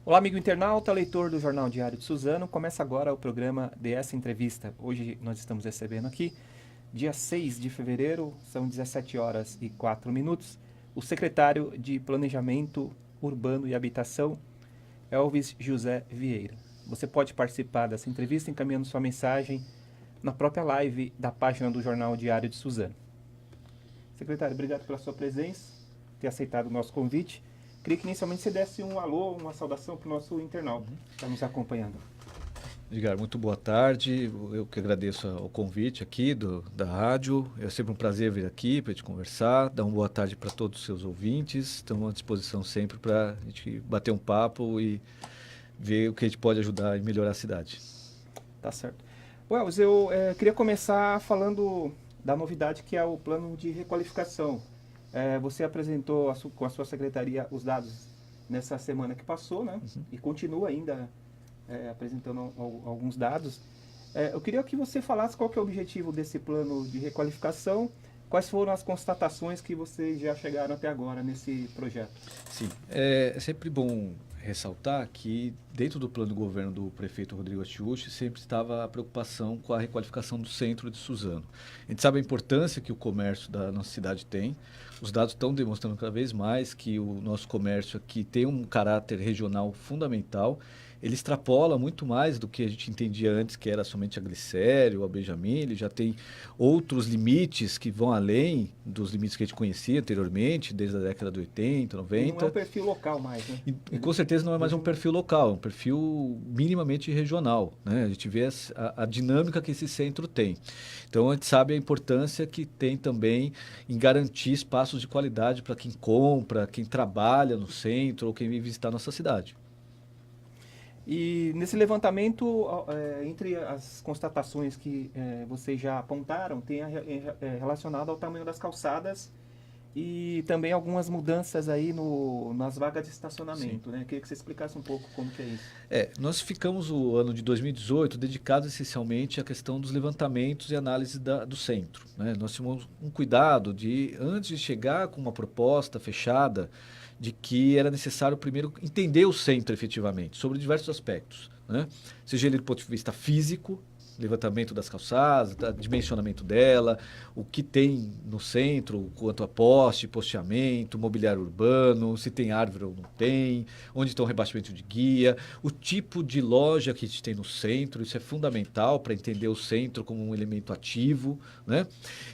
Olá, amigo internauta, leitor do Jornal Diário de Suzano. Começa agora o programa DS Entrevista. Hoje nós estamos recebendo aqui, dia 6 de fevereiro, são 17 horas e 4 minutos, o secretário de Planejamento Urbano e Habitação, Elvis José Vieira. Você pode participar dessa entrevista encaminhando sua mensagem na própria live da página do Jornal Diário de Suzano. Secretário, obrigado pela sua presença, ter aceitado o nosso convite. Queria que inicialmente você desse um alô, uma saudação para o nosso internauta que está nos acompanhando. Edgar, muito boa tarde. Eu que agradeço o convite aqui da rádio. É sempre um prazer vir aqui para a gente conversar. Dar uma boa tarde para todos os seus ouvintes. Estamos à disposição sempre para a gente bater um papo e ver o que a gente pode ajudar e melhorar a cidade. Tá certo. Wells, eu queria começar falando da novidade que é o plano de requalificação. Você apresentou com a sua secretaria os dados nessa semana que passou, né? E continua ainda apresentando alguns dados. Eu queria que você falasse qual que é o objetivo desse plano de requalificação, quais foram as constatações que vocês já chegaram até agora nesse projeto. Sim, é sempre bom ressaltar que dentro do plano de governo do prefeito Rodrigo Attiuchi sempre estava a preocupação com a requalificação do centro de Suzano. A gente sabe a importância que o comércio da nossa cidade tem. Os dados estão demonstrando cada vez mais que o nosso comércio aqui tem um caráter regional fundamental. Ele extrapola muito mais do que a gente entendia antes, que era somente a glicério, a Benjamin. Ele já tem outros limites que vão além dos limites que a gente conhecia anteriormente, desde a década de 80, 90. E não é um perfil local mais, né? E com certeza não é mais um perfil local, é um perfil minimamente regional, né? A gente vê a dinâmica que esse centro tem. Então a gente sabe a importância que tem também em garantir espaços de qualidade para quem compra, quem trabalha no centro ou quem vem visitar a nossa cidade. E nesse levantamento, entre as constatações que vocês já apontaram, tem relacionado ao tamanho das calçadas e também algumas mudanças aí nas vagas de estacionamento, né? Queria que você explicasse um pouco como que é isso. Nós ficamos o ano de 2018 dedicados essencialmente à questão dos levantamentos e análise do centro, né? Nós tivemos um cuidado de, antes de chegar com uma proposta fechada, de que era necessário primeiro entender o centro efetivamente, sobre diversos aspectos, né? Seja ele do ponto de vista físico, levantamento das calçadas, dimensionamento dela, o que tem no centro, quanto a poste, posteamento, mobiliário urbano, se tem árvore ou não tem, onde está o rebaixamento de guia, o tipo de loja que a gente tem no centro, isso é fundamental para entender o centro como um elemento ativo, né?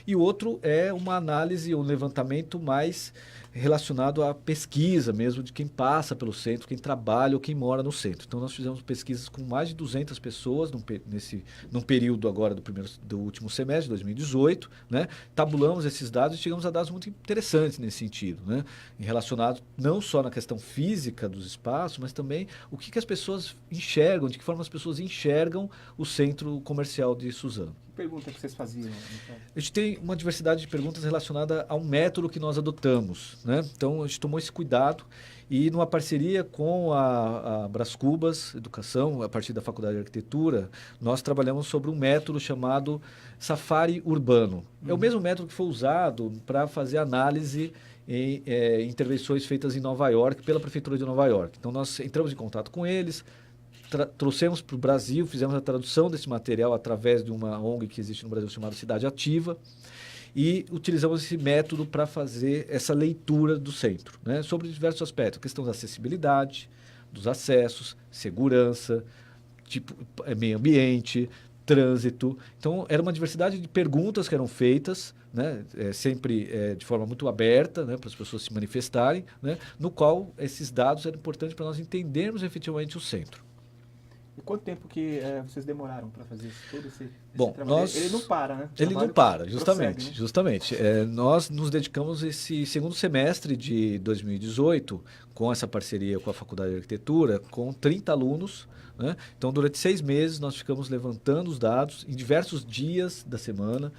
E o outro é uma análise, um levantamento mais relacionado à pesquisa mesmo de quem passa pelo centro, quem trabalha ou quem mora no centro. Então nós fizemos pesquisas com mais de 200 pessoas num período agora do último semestre, 2018, né? Tabulamos esses dados e chegamos a dados muito interessantes nesse sentido, né? Relacionados não só na questão física dos espaços, mas também o que as pessoas enxergam, de que forma as pessoas enxergam o centro comercial de Suzano. Que pergunta que vocês faziam? Então? A gente tem uma diversidade de perguntas relacionada a um método que nós adotamos, né? Então, a gente tomou esse cuidado e, numa parceria com a Brás Cubas Educação, a partir da Faculdade de Arquitetura, nós trabalhamos sobre um método chamado Safari Urbano. É o mesmo método que foi usado para fazer análise em intervenções feitas em Nova York, pela Prefeitura de Nova York. Então, nós entramos em contato com eles, trouxemos para o Brasil, fizemos a tradução desse material através de uma ONG que existe no Brasil chamada Cidade Ativa e utilizamos esse método para fazer essa leitura do centro, né? Sobre diversos aspectos, a questão da acessibilidade, dos acessos, segurança, meio ambiente, trânsito. Então, era uma diversidade de perguntas que eram feitas, né? Sempre de forma muito aberta, né? Para as pessoas se manifestarem, né? No qual esses dados eram importantes para nós entendermos efetivamente o centro. E quanto tempo que vocês demoraram para fazer todo esse Bom, trabalho? Ele não para, né? Ele não para, justamente. Prossegue, né? Justamente. Nós nos dedicamos esse segundo semestre de 2018, com essa parceria com a Faculdade de Arquitetura, com 30 alunos, né? Então, durante 6 meses, nós ficamos levantando os dados em diversos dias da semana,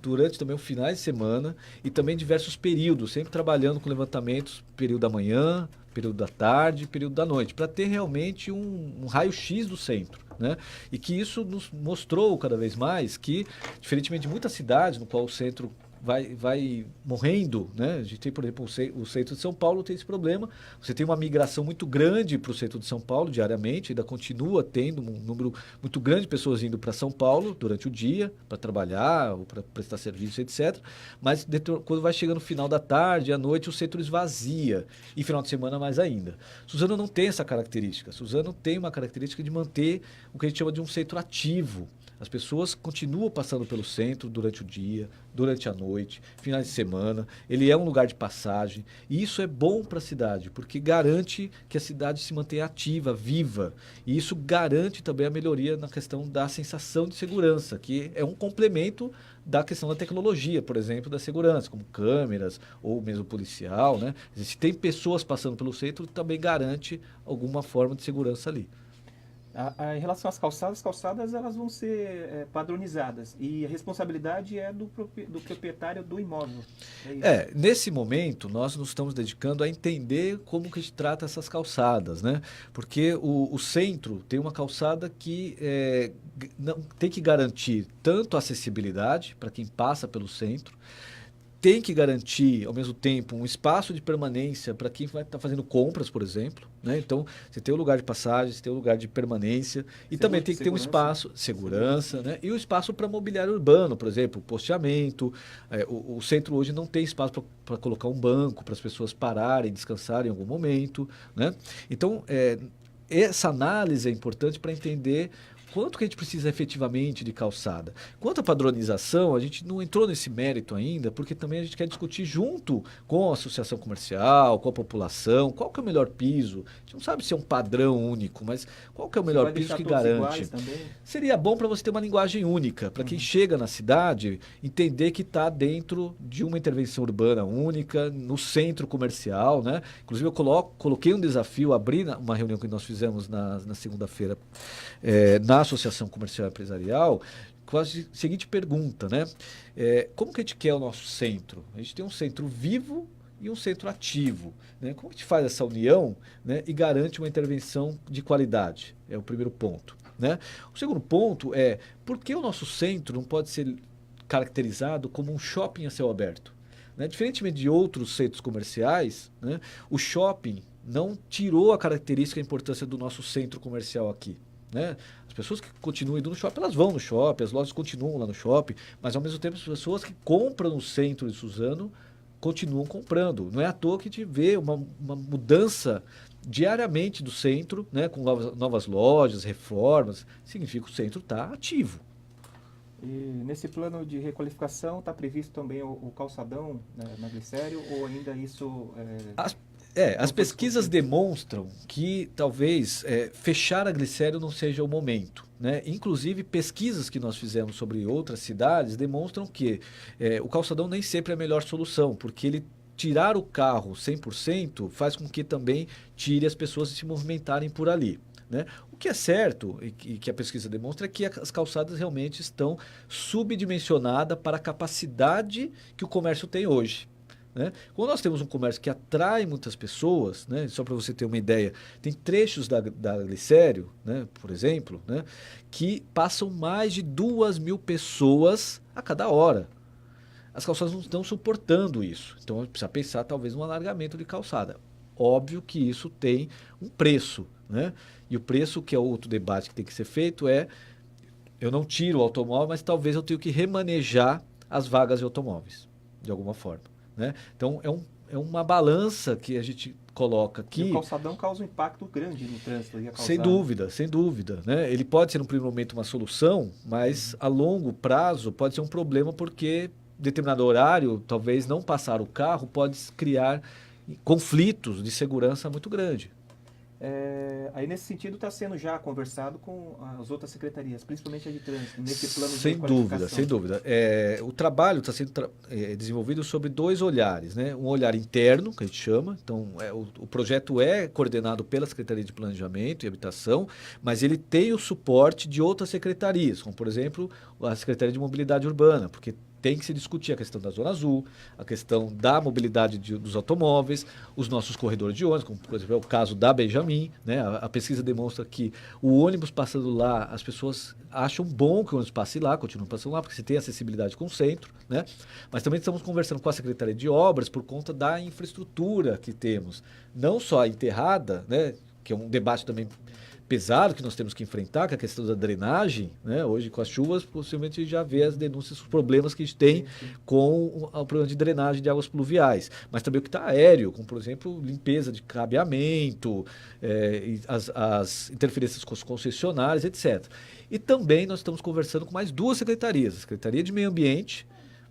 durante também o finais de semana e também diversos períodos, sempre trabalhando com levantamentos, período da manhã, período da tarde, período da noite, para ter realmente um raio-x do centro, né? E que isso nos mostrou cada vez mais que, diferentemente de muitas cidades no qual o centro vai morrendo, né? A gente tem, por exemplo, o centro de São Paulo tem esse problema. Você tem uma migração muito grande para o centro de São Paulo diariamente, ainda continua tendo um número muito grande de pessoas indo para São Paulo durante o dia, para trabalhar ou para prestar serviço, etc. Mas quando vai chegando no final da tarde, à noite, o centro esvazia. E final de semana mais ainda. Suzano não tem essa característica. Suzano tem uma característica de manter o que a gente chama de um centro ativo. As pessoas continuam passando pelo centro durante o dia, durante a noite, finais de semana. Ele é um lugar de passagem. E isso é bom para a cidade, porque garante que a cidade se mantenha ativa, viva. E isso garante também a melhoria na questão da sensação de segurança, que é um complemento da questão da tecnologia, por exemplo, da segurança, como câmeras ou mesmo policial, né? Se tem pessoas passando pelo centro, também garante alguma forma de segurança ali. Em relação às calçadas, as calçadas elas vão ser padronizadas e a responsabilidade é do proprietário do imóvel. É isso. Nesse momento nós nos estamos dedicando a entender como que a gente trata essas calçadas, né? Porque o centro tem uma calçada que não, tem que garantir tanto a acessibilidade para quem passa pelo centro, tem que garantir, ao mesmo tempo, um espaço de permanência para quem vai estar fazendo compras, por exemplo. Né? Então, você tem o lugar de passagem, você tem o lugar de permanência e também tem que ter um espaço, segurança, né? E o espaço para mobiliário urbano, por exemplo, posteamento. O centro hoje não tem espaço para colocar um banco, para as pessoas pararem, descansarem em algum momento. Né? Então, essa análise é importante para entender quanto que a gente precisa efetivamente de calçada. Quanto à padronização, a gente não entrou nesse mérito ainda, porque também a gente quer discutir junto com a associação comercial, com a população, qual que é o melhor piso. A gente não sabe se é um padrão único, mas qual que é o melhor piso que garante. Seria bom para você ter uma linguagem única, para quem chega na cidade entender que está dentro de uma intervenção urbana única, no centro comercial. Né? Inclusive, eu coloquei um desafio, abri uma reunião que nós fizemos na segunda-feira, na Associação Comercial e Empresarial, com a seguinte pergunta, né? Como que a gente quer o nosso centro? A gente tem um centro vivo e um centro ativo. Né? Como a gente faz essa união, né, e garante uma intervenção de qualidade? É o primeiro ponto. Né? O segundo ponto é, por que o nosso centro não pode ser caracterizado como um shopping a céu aberto? Né? Diferentemente de outros centros comerciais, né, o shopping não tirou a característica e a importância do nosso centro comercial aqui. Né? As pessoas que continuam indo no shopping, elas vão no shopping, as lojas continuam lá no shopping, mas ao mesmo tempo as pessoas que compram no centro de Suzano continuam comprando. Não é à toa que a gente vê uma mudança diariamente do centro, né? Com novas lojas, reformas, significa que o centro está ativo. E nesse plano de requalificação está previsto também o calçadão, né, na Glicério, ou ainda isso... As pesquisas demonstram que talvez fechar a Glicério não seja o momento. Né? Inclusive, pesquisas que nós fizemos sobre outras cidades demonstram que o calçadão nem sempre é a melhor solução, porque ele tirar o carro 100% faz com que também tire as pessoas de se movimentarem por ali. Né? O que é certo, e que a pesquisa demonstra, é que as calçadas realmente estão subdimensionadas para a capacidade que o comércio tem hoje. Né? Quando nós temos um comércio que atrai muitas pessoas, né? Só para você ter uma ideia, tem trechos da Glicério, né? Por exemplo, né? Que passam mais de 2.000 pessoas a cada hora. As calçadas não estão suportando isso, então a gente precisa pensar talvez um alargamento de calçada. Óbvio que isso tem um preço, né? E o preço, que é outro debate que tem que ser feito, eu não tiro o automóvel, mas talvez eu tenha que remanejar as vagas de automóveis, de alguma forma. Né? Então, é uma balança que a gente coloca aqui. E o calçadão causa um impacto grande no trânsito. Sem dúvida, sem dúvida. Né? Ele pode ser, no primeiro momento, uma solução, mas a longo prazo pode ser um problema porque determinado horário, talvez não passar o carro, pode criar conflitos de segurança muito grande. Aí, nesse sentido, está sendo já conversado com as outras secretarias, principalmente a de trânsito, nesse plano de requalificação. Sem dúvida. O trabalho está sendo desenvolvido sobre 2 olhares. Né? Um olhar interno, que a gente chama. Então, o projeto é coordenado pela Secretaria de Planejamento e Habitação, mas ele tem o suporte de outras secretarias, como, por exemplo, a Secretaria de Mobilidade Urbana, porque tem que se discutir a questão da Zona Azul, a questão da mobilidade dos automóveis, os nossos corredores de ônibus, como por exemplo é o caso da Benjamin, né? A pesquisa demonstra que o ônibus passando lá, as pessoas acham bom que o ônibus passe lá, continuam passando lá, porque você tem acessibilidade com o centro, né? Mas também estamos conversando com a Secretaria de Obras por conta da infraestrutura que temos, não só a enterrada, né? Que é um debate também pesado que nós temos que enfrentar, que é a questão da drenagem, né? Hoje, com as chuvas, possivelmente já vê as denúncias, os problemas que a gente tem com o problema de drenagem de águas pluviais. Mas também o que está aéreo, como, por exemplo, limpeza de cabeamento, e as interferências com os concessionários, etc. E também nós estamos conversando com mais duas secretarias. A Secretaria de Meio Ambiente,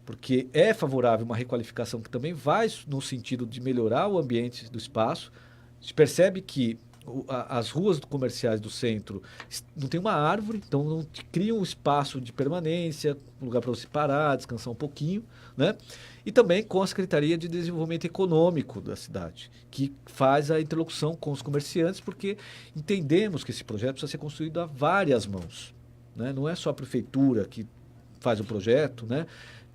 porque é favorável uma requalificação que também vai no sentido de melhorar o ambiente do espaço. A gente percebe que as ruas comerciais do centro não tem uma árvore, então não te cria um espaço de permanência, um lugar para você parar, descansar um pouquinho, né? E também com a Secretaria de Desenvolvimento Econômico da cidade, que faz a interlocução com os comerciantes, porque entendemos que esse projeto precisa ser construído a várias mãos, né? Não é só a prefeitura que faz o projeto, né?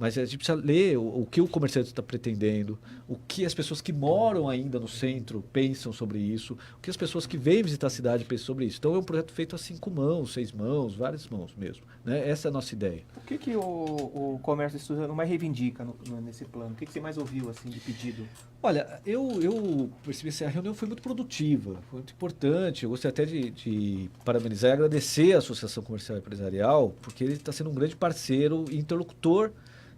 Mas a gente precisa ler o que o comerciante está pretendendo, o que as pessoas que moram ainda no centro pensam sobre isso, o que as pessoas que vêm visitar a cidade pensam sobre isso. Então é um projeto feito a 5 mãos, 6 mãos, várias mãos mesmo, né? Essa é a nossa ideia. O que o comércio suzano mais reivindica nesse plano? O que você mais ouviu assim, de pedido? Olha, eu percebi que a reunião foi muito produtiva, foi muito importante. Eu gostaria até de parabenizar e agradecer a Associação Comercial e Empresarial, porque ele está sendo um grande parceiro e interlocutor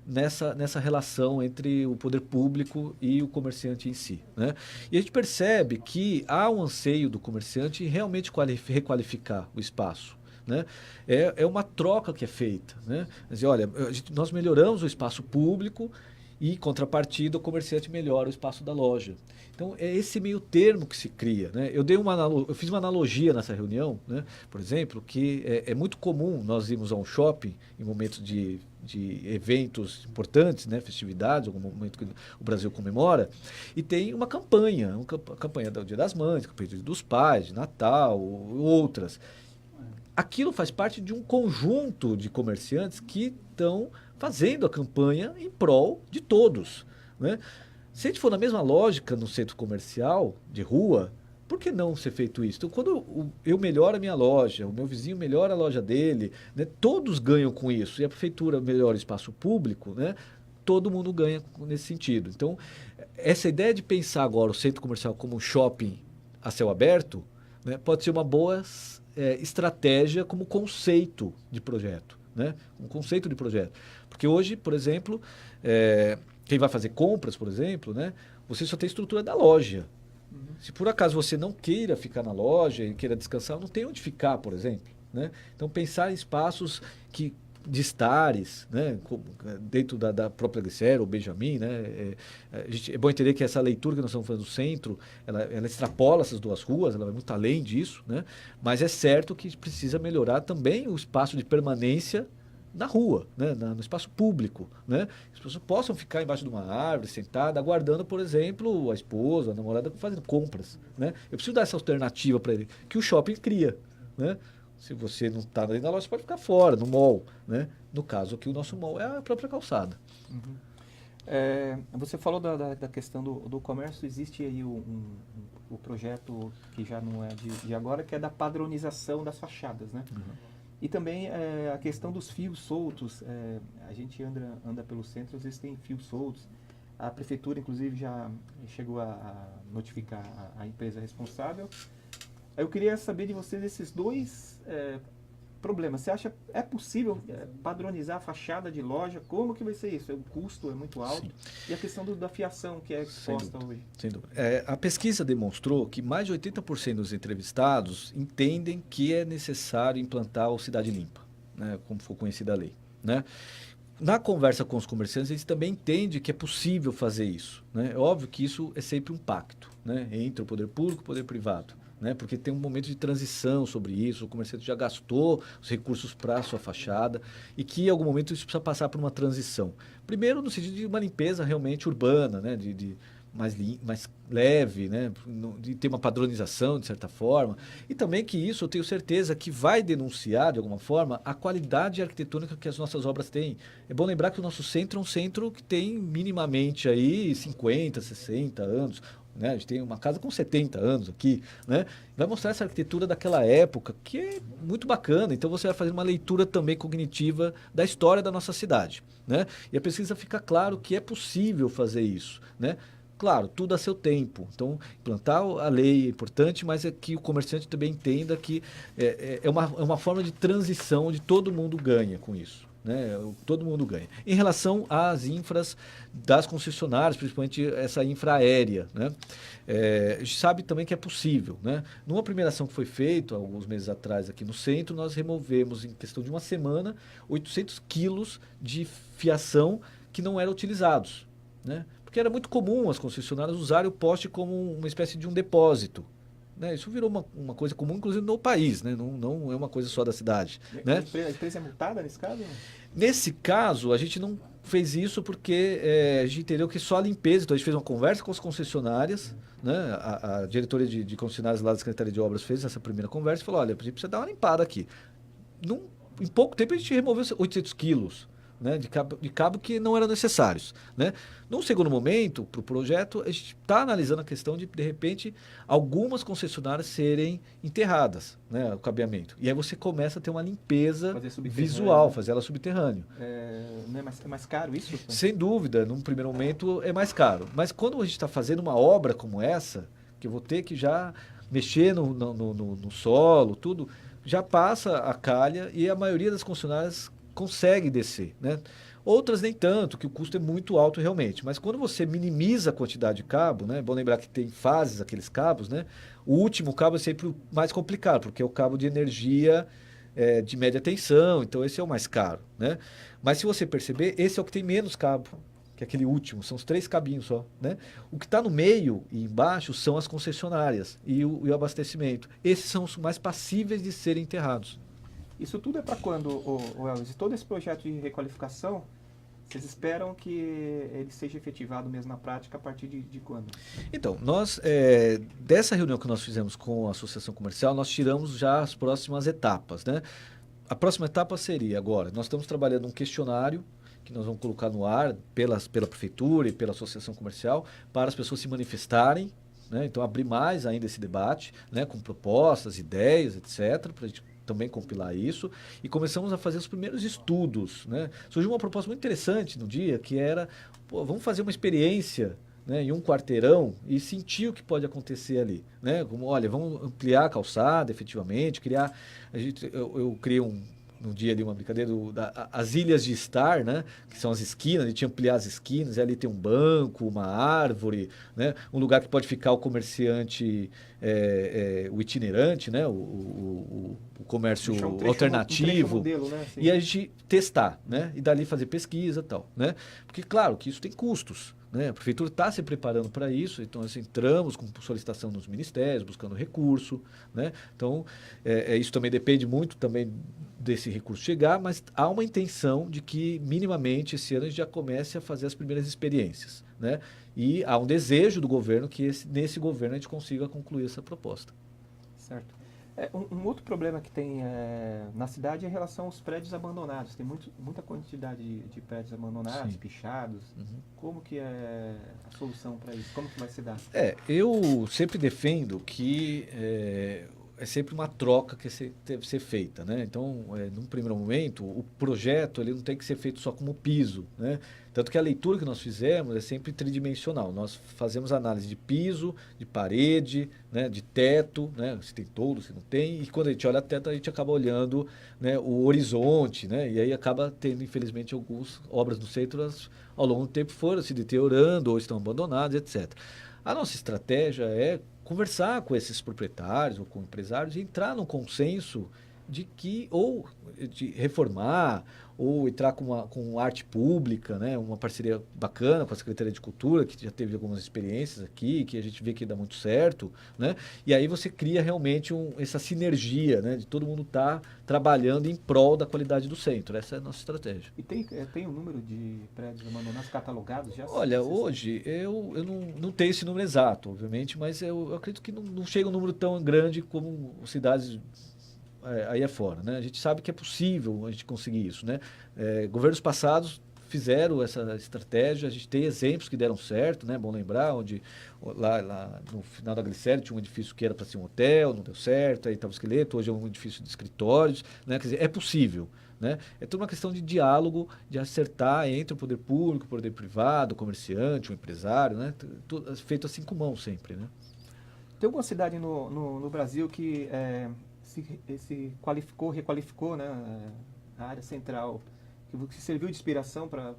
nessa relação entre o poder público e o comerciante em si, né? E a gente percebe que há um anseio do comerciante em realmente requalificar o espaço, né? É uma troca que é feita, né? Quer dizer, olha, nós melhoramos o espaço público e, em contrapartida, o comerciante melhora o espaço da loja. Então, é esse meio termo que se cria, né? Eu fiz uma analogia nessa reunião, né? Por exemplo, que é muito comum nós irmos a um shopping em momentos de eventos importantes, né? Festividades, algum momento que o Brasil comemora, e tem uma campanha do Dia das Mães, campanha do Dia dos Pais, de Natal, outras. Aquilo faz parte de um conjunto de comerciantes que estão fazendo a campanha em prol de todos, né? Se a gente for na mesma lógica no centro comercial, de rua, por que não ser feito isso? Então, quando eu melhoro a minha loja, o meu vizinho melhora a loja dele, né, todos ganham com isso, e a prefeitura melhora o espaço público, né, todo mundo ganha nesse sentido. Então, essa ideia de pensar agora o centro comercial como um shopping a céu aberto, né, pode ser uma boa estratégia como conceito de projeto, né? Um conceito de projeto. Porque hoje, por exemplo, quem vai fazer compras, por exemplo, né, você só tem a estrutura da loja. Se por acaso você não queira ficar na loja e queira descansar, não tem onde ficar, por exemplo, né? Então, pensar em espaços de estares, né? Dentro da própria Glicério ou Benjamin, né? É bom entender que essa leitura que nós estamos fazendo do centro, ela extrapola essas duas ruas, ela vai muito além disso, né? Mas é certo que precisa melhorar também o espaço de permanência na rua, né? No espaço público, né? As pessoas possam ficar embaixo de uma árvore, sentada, aguardando, por exemplo, a esposa, a namorada fazendo compras, né? Eu preciso dar essa alternativa para ele, que o shopping cria, né? Se você não está dentro da loja, você pode ficar fora, no mall, né? No caso aqui, o nosso mall é a própria calçada. Uhum. Você falou da questão do comércio, existe aí o projeto que já não é de agora, que é da padronização das fachadas, né? Uhum. E também a questão dos fios soltos. A gente anda pelo centro, às vezes tem fios soltos. A prefeitura, inclusive, já chegou a notificar a empresa responsável. Eu queria saber de vocês esses dois problemas. Você acha possível padronizar a fachada de loja? Como que vai ser isso? O custo é muito alto. Sim. E a questão da fiação que é exposta hoje? Sem dúvida. A pesquisa demonstrou que mais de 80% dos entrevistados entendem que é necessário implantar o Cidade Limpa, né, como for conhecida a lei, né? Na conversa com os comerciantes, eles também entendem que é possível fazer isso, né? É óbvio que isso é sempre um pacto, né, entre o poder público e o poder privado, né? Porque tem um momento de transição sobre isso, o comerciante já gastou os recursos para a sua fachada e que em algum momento isso precisa passar por uma transição. Primeiro no sentido de uma limpeza realmente urbana, né? mais leve, né? De ter uma padronização, de certa forma. E também que isso, eu tenho certeza, que vai denunciar, de alguma forma, a qualidade arquitetônica que as nossas obras têm. É bom lembrar que o nosso centro é um centro que tem minimamente aí 50, 60 anos. Né? A gente tem uma casa com 70 anos aqui, né? Vai mostrar essa arquitetura daquela época, que é muito bacana. Então você vai fazer uma leitura também cognitiva da história da nossa cidade, né? E a pesquisa fica claro que é possível fazer isso, né? Claro, tudo a seu tempo. Então, implantar a lei é importante, mas é que o comerciante também entenda que é uma forma de transição onde todo mundo ganha com isso. Né? Todo mundo ganha. Em relação às infras das concessionárias, principalmente essa infra aérea, né? A gente sabe também que é possível. Né? Numa primeira ação que foi feita, alguns meses atrás aqui no centro, nós removemos, em questão de uma semana, 800 quilos de fiação que não eram utilizados. Né? Porque era muito comum as concessionárias usarem o poste como uma espécie de um depósito. Né? Isso virou uma coisa comum, inclusive, no país, né? Não é uma coisa só da cidade. Né? A empresa é multada nesse caso? Nesse caso, a gente não fez isso porque a gente entendeu que só a limpeza. Então, a gente fez uma conversa com as concessionárias. Né? A diretoria de concessionárias lá da Secretaria de Obras fez essa primeira conversa e falou, olha, a gente precisa dar uma limpada aqui. Em pouco tempo, a gente removeu 800 quilos. Né, de cabo que não eram necessários. Né? Num segundo momento, para o projeto, a gente está analisando a questão de repente, algumas concessionárias serem enterradas, né, o cabeamento. E aí você começa a ter uma limpeza visual, fazer ela subterrâneo. Não é mais caro isso? Sem dúvida, num primeiro momento é mais caro. Mas quando a gente está fazendo uma obra como essa, que eu vou ter que já mexer no solo, tudo, já passa a calha e a maioria das concessionárias consegue descer, né? Outras nem tanto, que o custo é muito alto realmente. Mas quando você minimiza a quantidade de cabo, né? É bom lembrar que tem fases aqueles cabos, né? O último cabo é sempre o mais complicado, porque é o cabo de energia de média tensão, então esse é o mais caro, né? Mas se você perceber, esse é o que tem menos cabo, que é aquele último, são os 3 cabinhos só, né? O que está no meio e embaixo são as concessionárias e o abastecimento. Esses são os mais passíveis de serem enterrados. Isso tudo é para quando, Elvis? Todo esse projeto de requalificação, vocês esperam que ele seja efetivado mesmo na prática a partir de quando? Então, nós, dessa reunião que nós fizemos com a Associação Comercial, nós tiramos já as próximas etapas. Né? A próxima etapa seria agora, nós estamos trabalhando um questionário que nós vamos colocar no ar pela Prefeitura e pela Associação Comercial para as pessoas se manifestarem. Né? Então, abrir mais ainda esse debate, né? Com propostas, ideias, etc., para a gente também compilar isso, e começamos a fazer os primeiros estudos. Né? Surgiu uma proposta muito interessante no dia, que era, vamos fazer uma experiência, né, em um quarteirão e sentir o que pode acontecer ali. Né? Como, olha, vamos ampliar a calçada, efetivamente, eu criei no dia ali uma brincadeira, as ilhas de estar, né? Que são as esquinas, a gente ampliar as esquinas, e ali tem um banco, uma árvore, né? Um lugar que pode ficar o comerciante, o itinerante, né? O comércio alternativo, modelo, né? E a gente testar, né? E dali fazer pesquisa e tal, né? Porque, claro, que isso tem custos. Né? A prefeitura está se preparando para isso, então nós entramos com solicitação nos ministérios, buscando recurso. Né? Então, isso também depende muito também desse recurso chegar, mas há uma intenção de que, minimamente, esse ano a gente já comece a fazer as primeiras experiências. Né? E há um desejo do governo que nesse governo a gente consiga concluir essa proposta. Certo. Um outro problema que tem na cidade é em relação aos prédios abandonados. Tem muita quantidade de prédios abandonados, pichados. Uhum. Como que é a solução para isso? Como que vai se dar? Eu sempre defendo que é sempre uma troca que deve ser feita. Né? Então, num primeiro momento, o projeto ele não tem que ser feito só como piso. Né? Tanto que a leitura que nós fizemos é sempre tridimensional. Nós fazemos análise de piso, de parede, né, de teto, né, se tem toldo, se não tem. E quando a gente olha a teto, a gente acaba olhando, né, o horizonte. Né, e aí acaba tendo, infelizmente, algumas obras no centro ao longo do tempo foram se deteriorando ou estão abandonadas, etc. A nossa estratégia é conversar com esses proprietários ou com empresários e entrar num consenso de que ou de reformar ou entrar com arte pública, né? Uma parceria bacana com a Secretaria de Cultura, que já teve algumas experiências aqui, que a gente vê que dá muito certo, né? E aí você cria realmente essa sinergia, né? De todo mundo estar trabalhando em prol da qualidade do centro. Essa é a nossa estratégia. E tem um número de prédios abandonados catalogados já? Olha, Você sabe? hoje eu não tenho esse número exato, obviamente, mas eu acredito que não chega um número tão grande como cidades aí afora, né? A gente sabe que é possível a gente conseguir isso, né? Governos passados fizeram essa estratégia, a gente tem exemplos que deram certo, né? Bom lembrar, onde lá no final da Glicério tinha um edifício que era para ser um hotel, não deu certo, aí estava o esqueleto, hoje é um edifício de escritórios, né? Quer dizer, é possível, né? É tudo uma questão de diálogo, de acertar entre o poder público, o poder privado, o comerciante, o empresário, né? Tudo feito assim com mão sempre, né? Tem alguma cidade no Brasil que se qualificou, requalificou, né, a área central, que serviu de inspiração para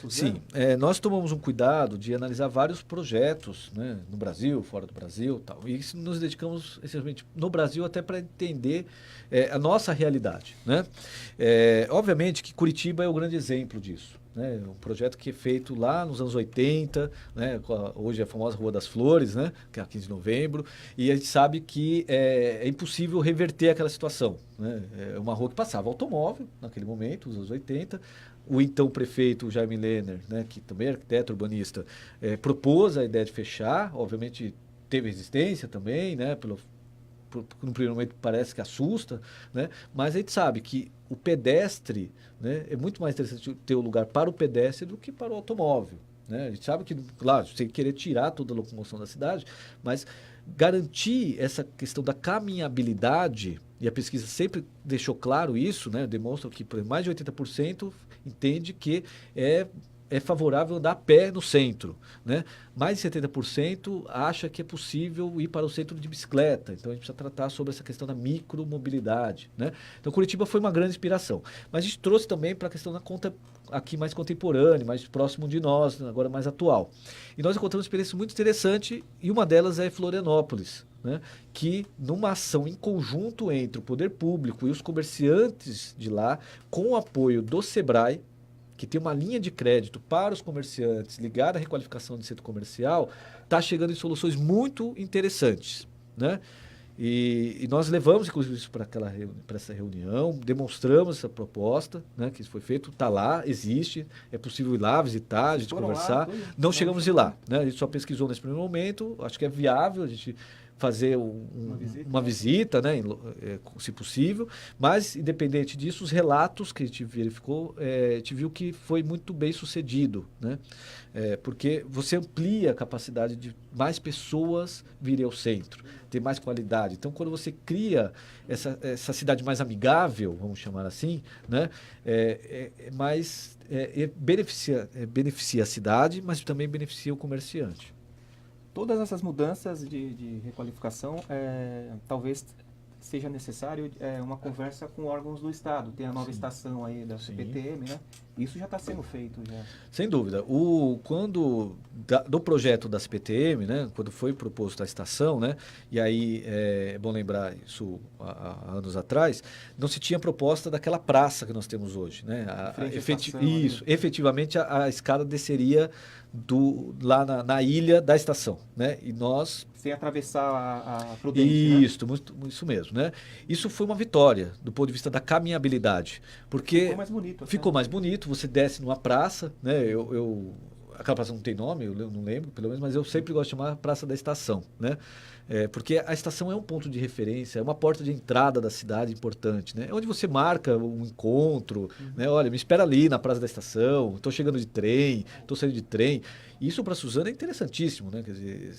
Sim, Suzano? nós tomamos um cuidado de analisar vários projetos, né, no Brasil, fora do Brasil, tal. E isso nos dedicamos essencialmente no Brasil até para entender a nossa realidade, né? Obviamente que Curitiba é o grande exemplo disso. Né, um projeto que é feito lá nos anos 80, né, hoje é a famosa Rua das Flores, né, que é a 15 de novembro, e a gente sabe que é impossível reverter aquela situação. Né? É uma rua que passava automóvel naquele momento, nos anos 80. O então prefeito Jaime Lerner, né, que também é arquiteto urbanista, propôs a ideia de fechar, obviamente teve resistência também, né, no primeiro momento parece que assusta, né? Mas a gente sabe que o pedestre, né, é muito mais interessante ter o lugar para o pedestre do que para o automóvel. Né? A gente sabe que, claro, sem querer tirar toda a locomoção da cidade, mas garantir essa questão da caminhabilidade, e a pesquisa sempre deixou claro isso, né? Demonstra que mais de 80% entende que é favorável andar a pé no centro, né? Mais de 70% acha que é possível ir para o centro de bicicleta. Então a gente precisa tratar sobre essa questão da micromobilidade, né? Então Curitiba foi uma grande inspiração. Mas a gente trouxe também para a questão da conta aqui mais contemporânea, mais próximo de nós, agora mais atual. E nós encontramos uma experiência muito interessante e uma delas é Florianópolis, né? Que numa ação em conjunto entre o poder público e os comerciantes de lá, com o apoio do Sebrae, que tem uma linha de crédito para os comerciantes ligada à requalificação do centro comercial, está chegando em soluções muito interessantes, né? E nós levamos, inclusive, isso para essa reunião, demonstramos essa proposta, né, que isso foi feito, está lá, existe, é possível ir lá, visitar, a gente conversar. Não chegamos a ir lá, né? A gente só pesquisou nesse primeiro momento, acho que é viável a gente fazer uma visita, né, se possível, mas independente disso, os relatos que a gente verificou, a gente viu que foi muito bem sucedido, né? Porque você amplia a capacidade de mais pessoas virem ao centro, ter mais qualidade. Então, quando você cria essa cidade mais amigável, vamos chamar assim, né, beneficia a cidade, mas também beneficia o comerciante. Todas essas mudanças de requalificação, talvez seja necessário uma conversa com órgãos do Estado. Tem a nova estação aí da CPTM, né? Isso já está sendo feito já. Sem dúvida. Do projeto da CPTM, né, quando foi proposto a estação, né, e aí é bom lembrar isso há anos atrás, não se tinha proposta daquela praça que nós temos hoje. Né? Efetivamente a escada desceria lá na ilha da estação. Né? E nós... Sem atravessar a Prudente, Isso mesmo, né? Isso foi uma vitória do ponto de vista da caminhabilidade, porque ficou mais bonito. Ficou mais bonito, você desce numa praça, né? Aquela praça não tem nome, eu não lembro, pelo menos, mas eu sempre gosto de chamar Praça da Estação, né? Porque a estação é um ponto de referência, é uma porta de entrada da cidade importante, né? É onde você marca um encontro, né? Olha, me espera ali na Praça da Estação, estou chegando de trem, estou saindo de trem. Isso para Suzano é interessantíssimo, né? Quer dizer,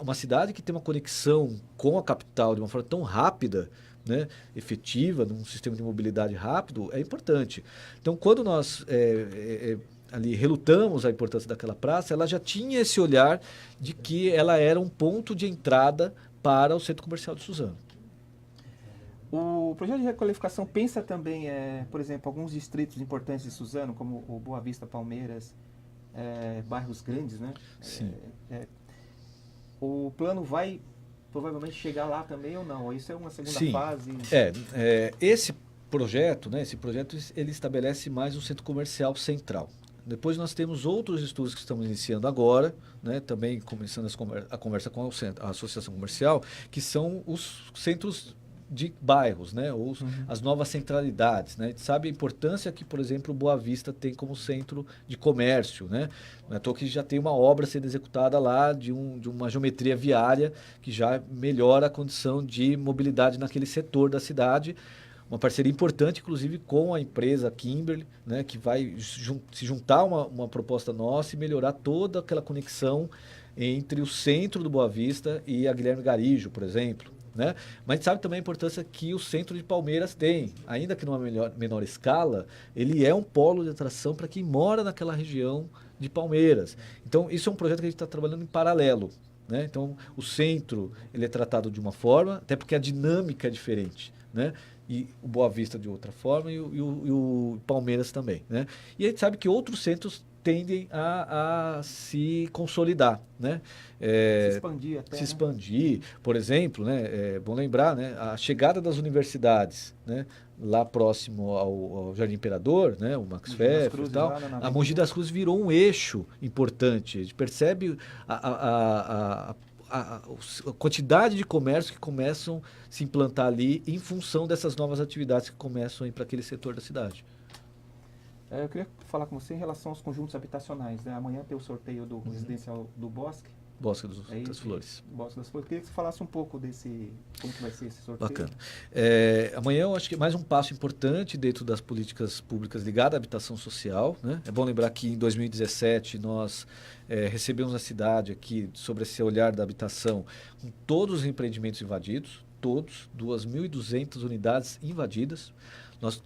uma cidade que tem uma conexão com a capital de uma forma tão rápida, né, efetiva, num sistema de mobilidade rápido, é importante. Então, quando nós ali relutamos a importância daquela praça, ela já tinha esse olhar de que ela era um ponto de entrada para o centro comercial de Suzano. O projeto de requalificação pensa também, por exemplo, alguns distritos importantes de Suzano, como o Boa Vista, Palmeiras, bairros grandes, né? Sim. O plano vai provavelmente chegar lá também ou não? Ou isso é uma segunda Sim. fase? Esse projeto, né, ele estabelece mais um centro comercial central. Depois nós temos outros estudos que estamos iniciando agora, né, também começando a conversa com a associação comercial, que são os centros de bairros, né, ou as novas centralidades, né. A gente sabe a importância que, por exemplo, Boa Vista tem como centro de comércio, né. Não é à toa que já tem uma obra sendo executada lá de uma geometria viária que já melhora a condição de mobilidade naquele setor da cidade. Uma parceria importante, inclusive, com a empresa Kimberly, né, que vai se juntar a uma proposta nossa e melhorar toda aquela conexão entre o centro do Boa Vista e a Guilherme Garijo, por exemplo. Né? Mas a gente sabe também a importância que o centro de Palmeiras tem, ainda que numa menor escala, ele é um polo de atração para quem mora naquela região de Palmeiras. Então, isso é um projeto que a gente está trabalhando em paralelo. Né? Então, o centro ele é tratado de uma forma, até porque a dinâmica é diferente. Né? E o Boa Vista de outra forma e o Palmeiras também. Né? E a gente sabe que outros centros tendem a se consolidar, né? Se expandir até, se expandir, por exemplo, né? É bom lembrar, né? A chegada das universidades, né? Lá próximo ao Jardim Imperador, né? O Max Pfeffer e tal, a Mogi das Cruzes virou um eixo importante. A gente percebe a quantidade de comércios que começam a se implantar ali em função dessas novas atividades que começam a ir para aquele setor da cidade. Eu queria falar com você em relação aos conjuntos habitacionais. Né? Amanhã tem o sorteio do residencial do Bosque. Bosque das Flores. Bosque das Flores. Eu queria que você falasse um pouco como que vai ser esse sorteio. Bacana. Amanhã eu acho que é mais um passo importante dentro das políticas públicas ligadas à habitação social. Né? É bom lembrar que em 2017 nós recebemos na cidade aqui, sobre esse olhar da habitação, com todos os empreendimentos invadidos, todos, 2.200 unidades invadidas. Nós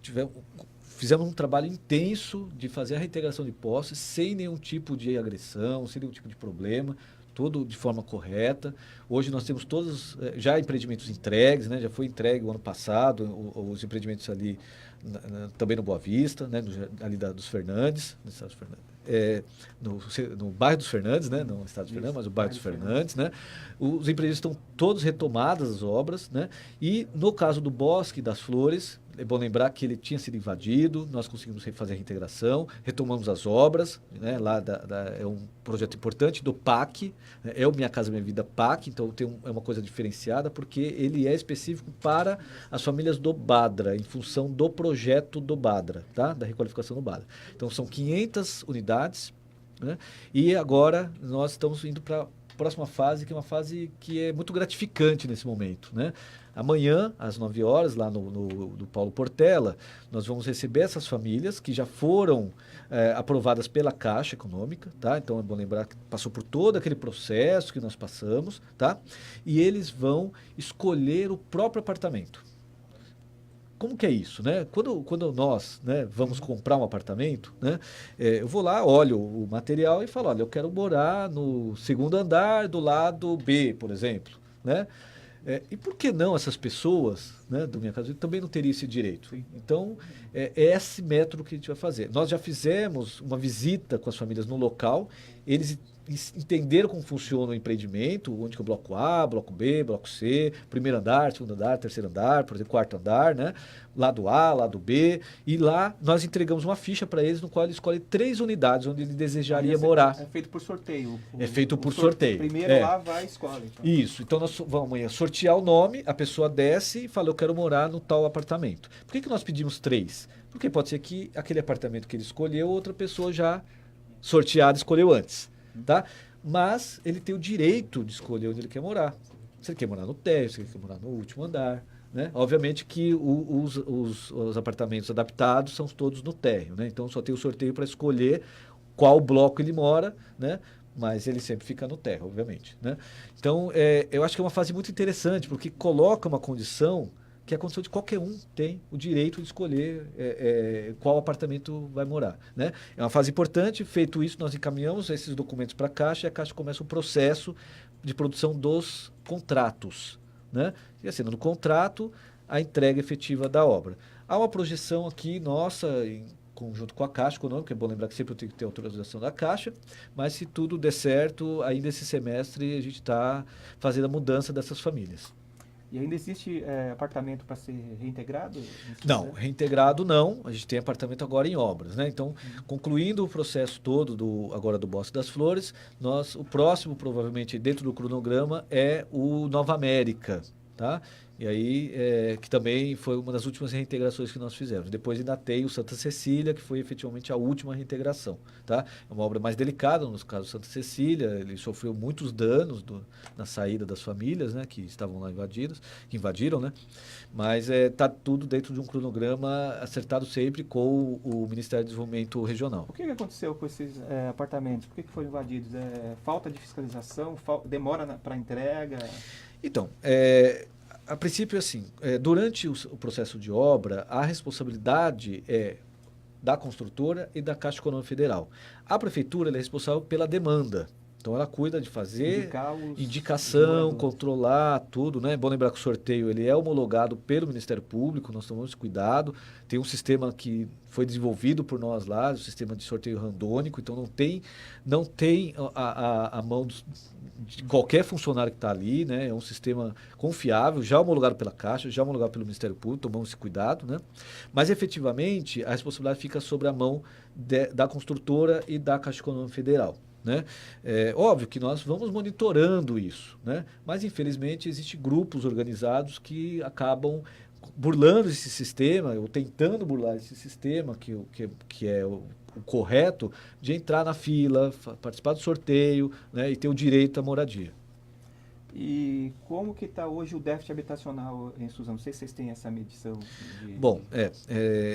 fizemos um trabalho intenso de fazer a reintegração de posses sem nenhum tipo de agressão, sem nenhum tipo de problema, tudo de forma correta. Hoje nós temos todos já empreendimentos entregues, né? Já foi entregue o ano passado, os empreendimentos ali também no Boa Vista, né? Ali dos Fernandes, no estado dos Fernandes. No bairro dos Fernandes, né? Não no estado dos Fernandes, mas o bairro dos Fernandes, né? Os empreendimentos estão todos retomadas as obras, né? E no caso do Bosque das Flores, é bom lembrar que ele tinha sido invadido, nós conseguimos fazer a reintegração, retomamos as obras, né? Lá é um projeto importante do PAC, né? É o Minha Casa Minha Vida PAC, então é uma coisa diferenciada, porque ele é específico para as famílias do Badra, em função do projeto do Badra, tá? Da requalificação do Badra. Então são 500 unidades, né? E agora nós estamos indo para a próxima fase, que é uma fase que é muito gratificante nesse momento, né? Amanhã, às 9 horas, lá no Paulo Portela, nós vamos receber essas famílias que já foram aprovadas pela Caixa Econômica, tá? Então é bom lembrar que passou por todo aquele processo que nós passamos, tá? E eles vão escolher o próprio apartamento. Como que é isso, né? Quando nós, né, vamos comprar um apartamento, né, eu vou lá, olho o material e falo, olha, eu quero morar no segundo andar do lado B, por exemplo, né? E por que não essas pessoas, né, do Minha Casa também não teriam esse direito? Então, é esse método que a gente vai fazer. Nós já fizemos uma visita com as famílias no local, eles entenderam como funciona o empreendimento, onde que é o bloco A, bloco B, bloco C, primeiro andar, segundo andar, terceiro andar, por exemplo, quarto andar, né? Lado A, lado B, e lá nós entregamos uma ficha para eles, no qual eles escolhem 3 unidades onde ele desejaria morar. É feito por sorteio. É feito por sorteio. Primeiro lá vai e escolhe. Então. Isso, então nós vamos amanhã sortear o nome, a pessoa desce e fala, eu quero morar no tal apartamento. Por que nós pedimos 3? Porque pode ser que aquele apartamento que ele escolheu, outra pessoa já sorteada escolheu antes. Tá? Mas ele tem o direito de escolher onde ele quer morar. Se ele quer morar no térreo, se ele quer morar no último andar. Né? Obviamente que os apartamentos adaptados são todos no térreo. Né? Então só tem o sorteio para escolher qual bloco ele mora, né? Mas ele sempre fica no térreo, obviamente. Né? Então eu acho que é uma fase muito interessante, porque coloca uma condição que é a condição de qualquer um tem o direito de escolher qual apartamento vai morar. Né? É uma fase importante. Feito isso, nós encaminhamos esses documentos para a Caixa e a Caixa começa o processo de produção dos contratos. Né? E assim, no contrato, a entrega efetiva da obra. Há uma projeção aqui nossa, em conjunto com a Caixa Econômica, é bom lembrar que sempre eu tenho que ter autorização da Caixa, mas se tudo der certo, ainda esse semestre a gente está fazendo a mudança dessas famílias. E ainda existe apartamento para ser reintegrado? Não, reintegrado não. A gente tem apartamento agora em obras, né? Então, concluindo o processo todo agora do Bosque das Flores, o próximo, provavelmente, dentro do cronograma, é o Nova América, tá? E aí, que também foi uma das últimas reintegrações que nós fizemos. Depois ainda tem o Santa Cecília, que foi efetivamente a última reintegração, tá? É uma obra mais delicada, no caso do Santa Cecília, ele sofreu muitos danos na saída das famílias, né, que estavam lá que invadiram, né? Mas está tudo dentro de um cronograma acertado sempre com o Ministério do Desenvolvimento Regional. O que aconteceu com esses apartamentos? Por que foram invadidos? Falta de fiscalização? Demora para entrega? Então, a princípio, assim, durante o processo de obra, a responsabilidade é da construtora e da Caixa Econômica Federal. A prefeitura ela é responsável pela demanda. Então, ela cuida de fazer indicação, controlar tudo, né? É bom lembrar que o sorteio ele é homologado pelo Ministério Público, nós tomamos cuidado. Tem um sistema que foi desenvolvido por nós lá, o sistema de sorteio randônico, então não tem a mão de qualquer funcionário que está ali, né? É um sistema confiável, já homologado pela Caixa, já homologado pelo Ministério Público, tomamos esse cuidado, né? Mas, efetivamente, a responsabilidade fica sobre a mão da construtora e da Caixa Econômica Federal. Né? É óbvio que nós vamos monitorando isso, né? Mas infelizmente existem grupos organizados que acabam burlando esse sistema, ou tentando burlar esse sistema, que é o correto, de entrar na fila, participar do sorteio, né? E ter o direito à moradia. E como que está hoje o déficit habitacional em Suzano? Não sei se vocês têm essa medição. Bom,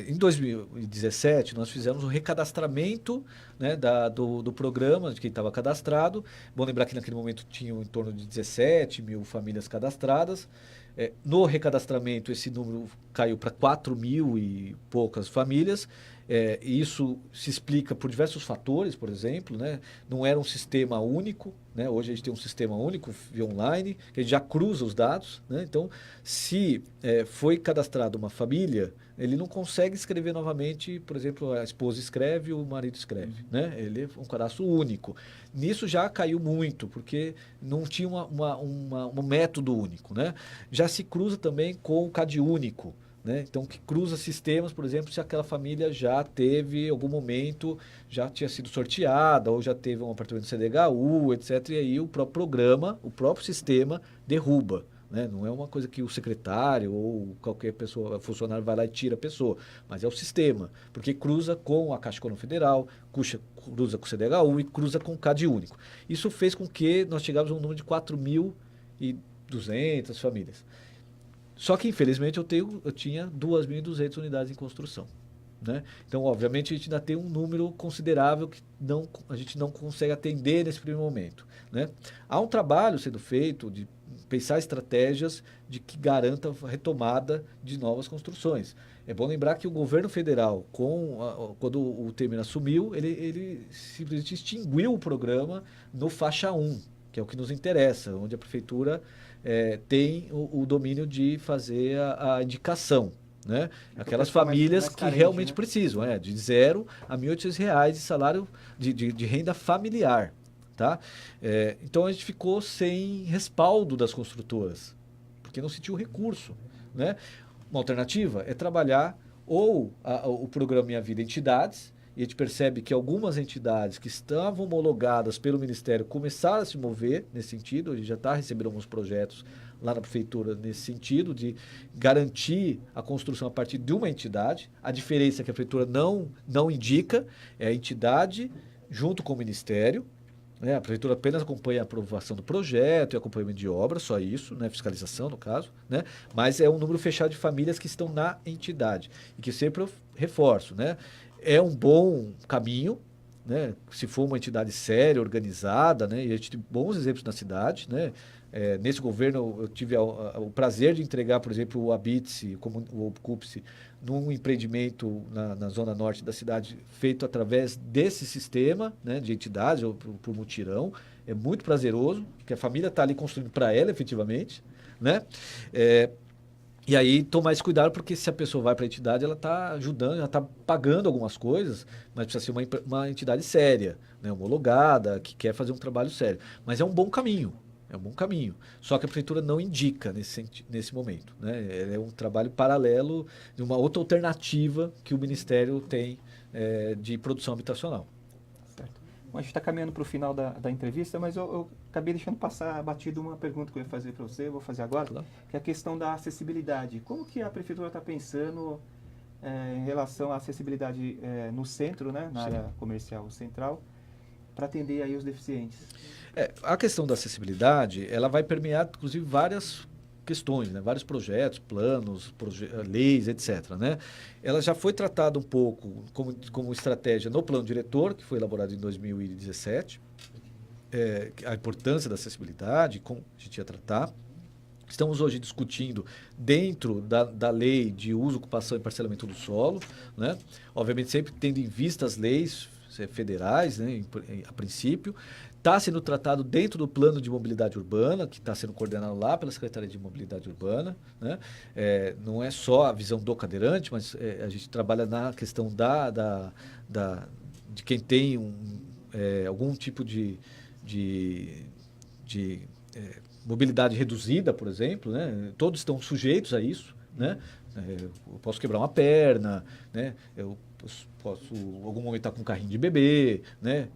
em 2017 nós fizemos um recadastramento, né, do programa de quem estava cadastrado. Bom lembrar que naquele momento tinham em torno de 17 mil famílias cadastradas. No recadastramento esse número caiu para 4 mil e poucas famílias. E isso se explica por diversos fatores, por exemplo, né? Não era um sistema único, né? Hoje a gente tem um sistema único via online, que a gente já cruza os dados, né? Então, se foi cadastrada uma família, ele não consegue escrever novamente, por exemplo, a esposa escreve, o marido escreve, né? Ele é um cadastro único. Nisso já caiu muito, porque não tinha um método único, né? Já se cruza também com o CadÚnico, né? Então, que cruza sistemas, por exemplo, se aquela família já teve, em algum momento, já tinha sido sorteada, ou já teve um apartamento CDHU, etc. E aí o próprio programa, o próprio sistema derruba. Né? Não é uma coisa que o secretário ou qualquer pessoa, funcionário vai lá e tira a pessoa, mas é o sistema, porque cruza com a Caixa Econômica Federal, cruza com o CDHU e cruza com o CadÚnico. Isso fez com que nós chegássemos a um número de 4.200 famílias. Só que, infelizmente, eu tinha 2.200 unidades em construção. Né? Então, obviamente, a gente ainda tem um número considerável que a gente não consegue atender nesse primeiro momento. Né? Há um trabalho sendo feito de pensar estratégias de que garanta a retomada de novas construções. É bom lembrar que o governo federal, quando o Temer assumiu, ele simplesmente extinguiu o programa no faixa 1, que é o que nos interessa, onde a prefeitura tem o domínio de fazer a indicação. Né? Aquelas famílias mais carente, que realmente, né, precisam, de 0 a R$ 1.800 de salário de renda familiar. Tá? Então a gente ficou sem respaldo das construtoras, porque não se tinha o recurso. Né? Uma alternativa é trabalhar ou o programa Minha Vida Entidades, e a gente percebe que algumas entidades que estavam homologadas pelo Ministério começaram a se mover nesse sentido. A gente já está recebendo alguns projetos lá na prefeitura nesse sentido, de garantir a construção a partir de uma entidade. A diferença é que a prefeitura não indica, é a entidade junto com o Ministério. Né? A prefeitura apenas acompanha a aprovação do projeto e acompanhamento de obra, só isso, né? Fiscalização no caso. Né? Mas é um número fechado de famílias que estão na entidade. E que sempre eu reforço, né? É um bom caminho, né? Se for uma entidade séria, organizada, né? E a gente tem bons exemplos na cidade. Né? Nesse governo eu tive o prazer de entregar, por exemplo, o Habite-se, o Ocupe-se, num empreendimento na zona norte da cidade, feito através desse sistema, né, de entidades, ou por mutirão. É muito prazeroso, porque a família está ali construindo para ela, efetivamente. Né? E aí tomar esse cuidado, porque se a pessoa vai para a entidade, ela está ajudando, ela está pagando algumas coisas, mas precisa ser uma entidade séria, né, homologada, que quer fazer um trabalho sério. Mas é um bom caminho, é um bom caminho. Só que a prefeitura não indica nesse momento. Né? É um trabalho paralelo de uma outra alternativa que o Ministério tem de produção habitacional. Certo. Bom, a gente está caminhando para o final da entrevista, mas eu acabei deixando passar batido uma pergunta que eu ia fazer para você, vou fazer agora, Claro. que é a questão da acessibilidade. Como que a prefeitura está pensando em relação à acessibilidade no centro, né, na Sim. área comercial central, para atender aí os deficientes? A questão da acessibilidade, ela vai permear, inclusive, várias questões, né? Vários projetos, planos, leis, etc. Né? Ela já foi tratada um pouco como estratégia no plano diretor, que foi elaborado em 2017, a importância da acessibilidade, como a gente ia tratar. Estamos hoje discutindo dentro da lei de uso, ocupação e parcelamento do solo, né? Obviamente sempre tendo em vista as leis federais, né, a princípio. Está sendo tratado dentro do plano de mobilidade urbana, que está sendo coordenado lá pela Secretaria de Mobilidade Urbana. Né? Não é só a visão do cadeirante, mas a gente trabalha na questão de quem tem algum tipo de mobilidade reduzida, por exemplo. Né? Todos estão sujeitos a isso. Né? Eu posso quebrar uma perna, né? Eu posso, em algum momento, estar com um carrinho de bebê, né?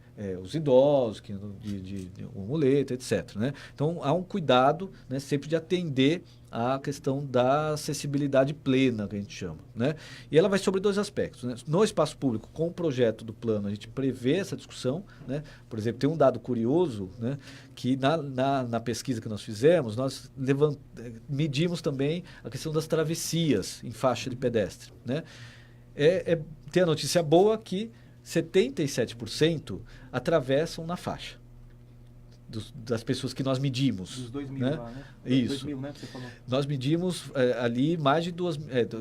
Os idosos que andam de muleta, etc. Né? Então, há um cuidado, né, sempre de atender à questão da acessibilidade plena, que a gente chama. Né? E ela vai sobre dois aspectos. Né? No espaço público, com o projeto do plano, a gente prevê essa discussão. Né? Por exemplo, tem um dado curioso, né, que na pesquisa que nós fizemos, nós medimos também a questão das travessias em faixa de pedestre. Né? Tem a notícia boa que 77% atravessam na faixa das pessoas que nós medimos. Dos 2.000 né? lá, né? Isso. 2.000, né, que você falou. Nós medimos ali mais de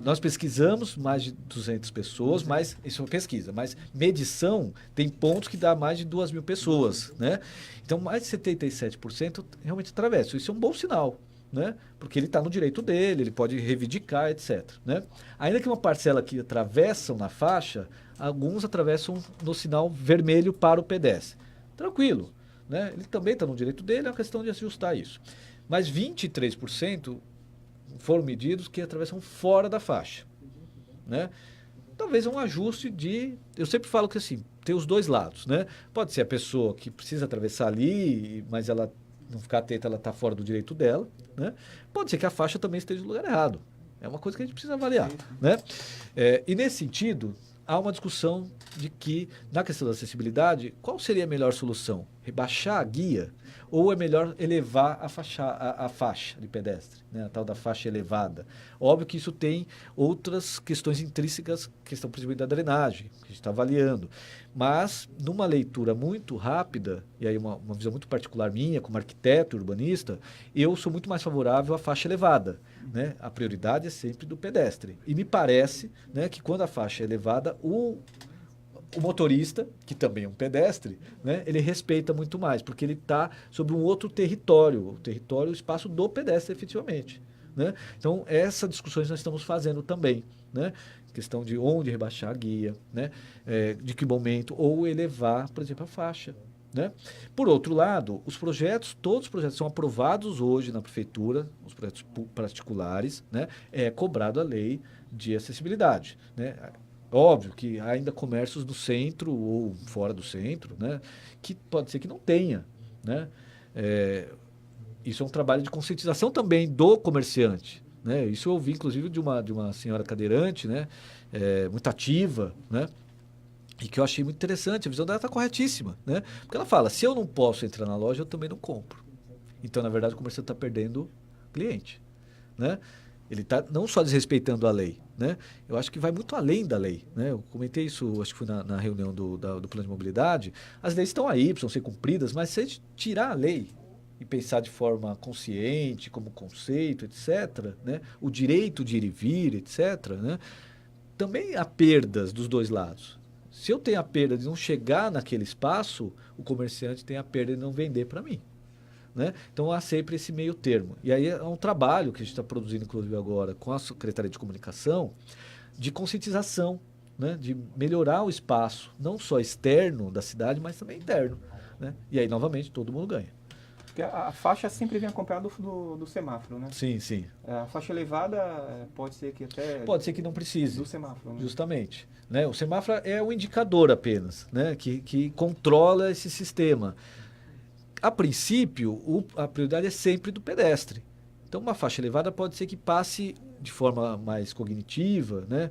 nós pesquisamos mais de 200 pessoas, mas isso é uma pesquisa, mas medição tem pontos que dá mais de 2.000 pessoas. Né? Então, mais de 77% realmente atravessam. Isso é um bom sinal. Né? Porque ele está no direito dele, ele pode reivindicar, etc. Né? Ainda que uma parcela que atravessam na faixa, alguns atravessam no sinal vermelho para o pedestre. Tranquilo. Né? Ele também está no direito dele, é uma questão de ajustar isso. Mas 23% foram medidos que atravessam fora da faixa. Né? Talvez um ajuste de... Eu sempre falo que assim, tem os dois lados. Né? Pode ser a pessoa que precisa atravessar ali, mas ela não ficar atenta, ela está fora do direito dela. Né? Pode ser que a faixa também esteja no lugar errado. É uma coisa que a gente precisa avaliar. Né? E nesse sentido, há uma discussão de que, na questão da acessibilidade, qual seria a melhor solução? Rebaixar a guia ou é melhor elevar a faixa de pedestre, né? A tal da faixa elevada? Óbvio que isso tem outras questões intrínsecas, questão, por exemplo, da drenagem, que a gente está avaliando. Mas, numa leitura muito rápida, e aí uma visão muito particular minha, como arquiteto urbanista, eu sou muito mais favorável à faixa elevada. Né? A prioridade é sempre do pedestre. E me parece, né, que quando a faixa é elevada, o motorista, que também é um pedestre, né, ele respeita muito mais, porque ele está sobre um outro território, o espaço do pedestre, efetivamente. Né? Então, essas discussões nós estamos fazendo também. Né? Questão de onde rebaixar a guia, né? De que momento, ou elevar, por exemplo, a faixa. Né? Por outro lado, todos os projetos são aprovados hoje na prefeitura, os projetos particulares, né? É cobrado a lei de acessibilidade. Né? Óbvio que há ainda comércios do centro ou fora do centro, né? Que pode ser que não tenha. Né? Isso é um trabalho de conscientização também do comerciante. Né? Isso eu ouvi, inclusive, de uma senhora cadeirante, né? Muito ativa, né? E que eu achei muito interessante, a visão dela está corretíssima. Né? Porque ela fala, se eu não posso entrar na loja, eu também não compro. Então, na verdade, o comerciante está perdendo cliente. Né? Ele está não só desrespeitando a lei, né? Eu acho que vai muito além da lei. Né? Eu comentei isso, acho que foi na reunião do plano de mobilidade. As leis estão aí, precisam ser cumpridas, mas se a gente tirar a lei e pensar de forma consciente, como conceito, etc., né? O direito de ir e vir, etc., né? Também há perdas dos dois lados. Se eu tenho a perda de não chegar naquele espaço, o comerciante tem a perda de não vender para mim. né? Então há sempre esse meio termo. E aí é um trabalho que a gente está produzindo, inclusive agora, com a Secretaria de Comunicação, de conscientização, né? De melhorar o espaço, não só externo da cidade, mas também interno, né? E aí, novamente, todo mundo ganha. Porque a faixa sempre vem acompanhada do semáforo, né? Sim, sim. A faixa elevada pode ser que até... Pode ser que não precise. Do semáforo, né? Justamente. Né? O semáforo é um indicador apenas, né? Que controla esse sistema. A princípio, a prioridade é sempre do pedestre. Então, uma faixa elevada pode ser que passe de forma mais cognitiva, né?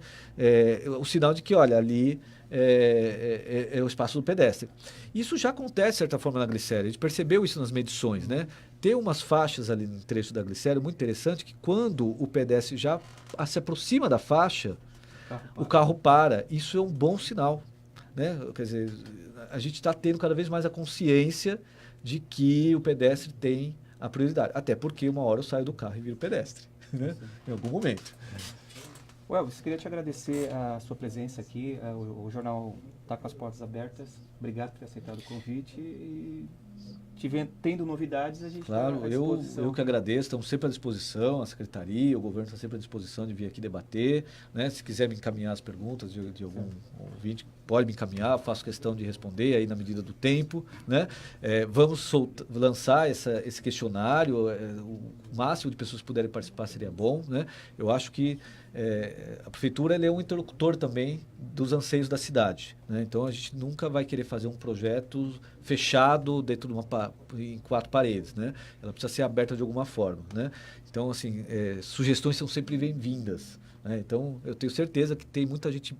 O sinal de que, olha, ali é o espaço do pedestre. Isso já acontece, de certa forma, na Glicéria. A gente percebeu isso nas medições, né? Tem umas faixas ali no trecho da Glicéria muito interessante que quando o pedestre já se aproxima da faixa, o carro para. Isso é um bom sinal, né? Quer dizer, a gente está tendo cada vez mais a consciência de que o pedestre tem a prioridade. Até porque uma hora eu saio do carro e viro pedestre, né? Em algum momento. Elvis, queria te agradecer a sua presença aqui. O jornal está com as portas abertas. Obrigado por ter aceitado o convite. E tendo novidades, a gente Claro, está à disposição. eu que agradeço, estamos sempre à disposição, a Secretaria, o governo está sempre à disposição de vir aqui debater, né? Se quiser me encaminhar as perguntas de algum ouvinte, pode me encaminhar, faço questão de responder aí na medida do tempo, né? Vamos lançar esse questionário, o máximo de pessoas que puderem participar seria bom, né? Eu acho que a prefeitura é um interlocutor também dos anseios da cidade, né? Então a gente nunca vai querer fazer um projeto fechado dentro de em 4 paredes, né? Ela precisa ser aberta de alguma forma, né? Então, assim, sugestões são sempre bem-vindas, né? Então, eu tenho certeza que tem muita gente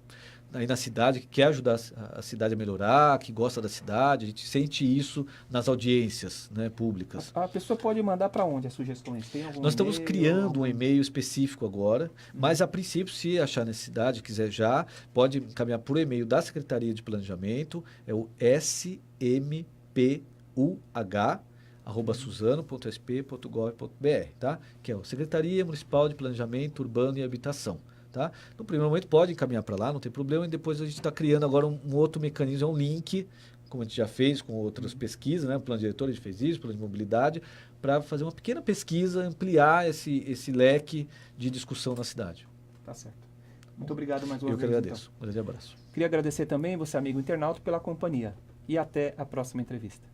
aí na cidade que quer ajudar a cidade a melhorar, que gosta da cidade. A gente sente isso nas audiências, né, públicas. A pessoa pode mandar para onde as sugestões? Tem algum Nós estamos criando um e-mail e-mail específico agora, mas a princípio, se achar necessidade, quiser já, pode encaminhar por e-mail da Secretaria de Planejamento, é o smppuh@suzano.sp.gov.br, tá? Que é a Secretaria Municipal de Planejamento Urbano e Habitação. Tá? No primeiro momento pode encaminhar para lá, não tem problema, e depois a gente está criando agora um outro mecanismo, um link, como a gente já fez com outras pesquisas, né? O plano diretor a gente fez isso, plano de mobilidade, para fazer uma pequena pesquisa, ampliar esse leque de discussão na cidade. Tá certo. Muito obrigado mais uma Eu vez. que agradeço. Um grande abraço. Queria agradecer também você, amigo internauta, pela companhia. E até a próxima entrevista.